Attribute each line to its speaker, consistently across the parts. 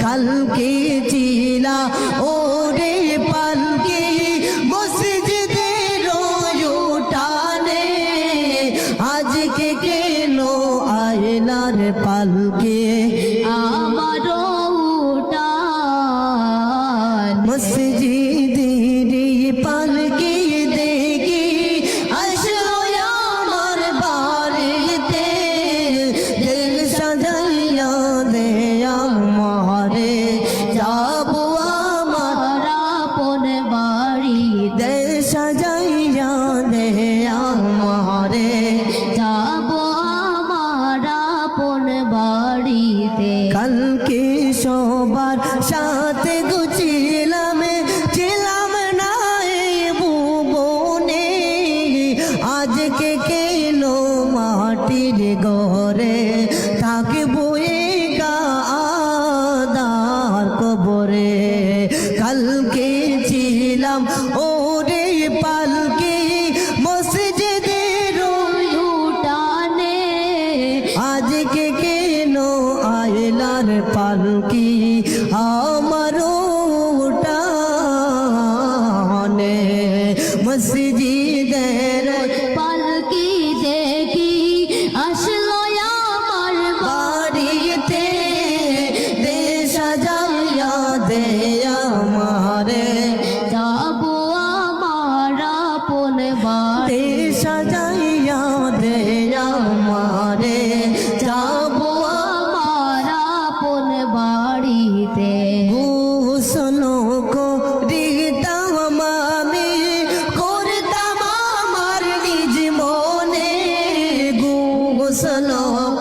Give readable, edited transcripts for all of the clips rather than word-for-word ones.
Speaker 1: কালকে চিলা ওরে পালকি মসজিদের উঠানে আজকে কেন আয়লার পালকি
Speaker 2: আমার উঠান
Speaker 1: মসজিদের পালকি দেখি আসলো আমার বাড়িতে দিল সাজাইয়া দে আমারে যাবো আমার
Speaker 2: আপন বাড়িতে
Speaker 1: দিল সাজাইয়া দে আমারে
Speaker 2: যাবো আমার আপন বাড়িতে
Speaker 1: কালকে সবার সাথে গুছিলাম ছিলাম না ভুবনে আজকে কেন মাটির ঘরে থাকবো আদার কবরে কালকে ছিলাম ওরে পালকি মসজিদের
Speaker 2: উঠানে
Speaker 1: আজকে কেন আয়লার পালকি আমার উঠানে মসজিদের
Speaker 2: পালকি দেখি আসলো আমার
Speaker 1: বাড়িতে দে সাজাইয়া দে আমারে
Speaker 2: যাবো আমার আপন বাড়ি
Speaker 1: দে সাজাইয়া দে আমারে যাবো
Speaker 2: আমার আপন বাড়িতে
Speaker 1: গোসল করিতাম আমি করতাম আমার নিজ মনে গোসল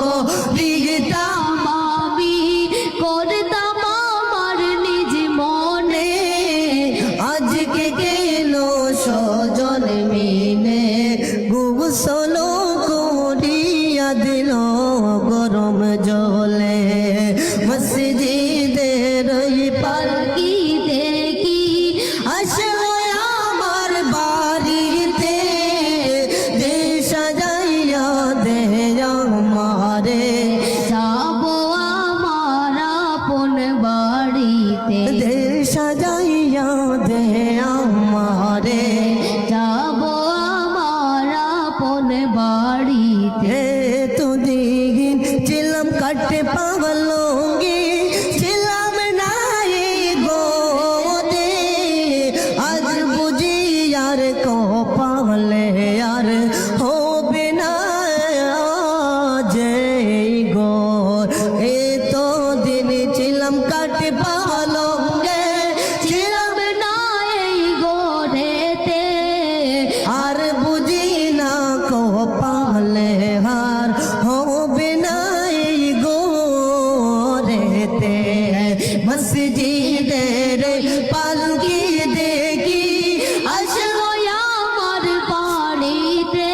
Speaker 1: করিতাম
Speaker 2: আমি করতাম আমার নিজ মনে
Speaker 1: আজকে কেন সজন মিলে গোসল করিয়া দিল গরম জলে মসজিদের
Speaker 2: পালকি দেখি
Speaker 1: আসলো আমার বাড়িতে দে সাজাইয়া দে আমারে
Speaker 2: যাবো আমার আপন বাড়িতে
Speaker 1: দে সাজাইয়া দে আমারে
Speaker 2: যাবো আমার আপন বাড়িতে
Speaker 1: তো দিন ছিলাম কাটে পাগলঙ্গি ছিলাম না গোদে আজ বুঝি আর কপালে আর হবে না যে গো এ তো দিন ছিলাম কাটে পাগলঙ্গে ছিলাম
Speaker 2: না এই গোরেতে
Speaker 1: আর বুঝি না কপালে হার হবে না এই গোরেতে মসজিদের পালকি দেখি আসলো
Speaker 2: আমার বাড়িতে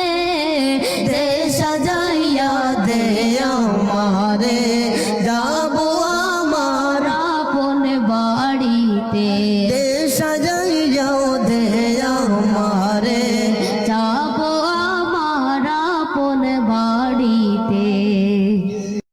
Speaker 1: দে সাজাইয়া দে আমারে যাবো আমার
Speaker 2: আপন বাড়িতে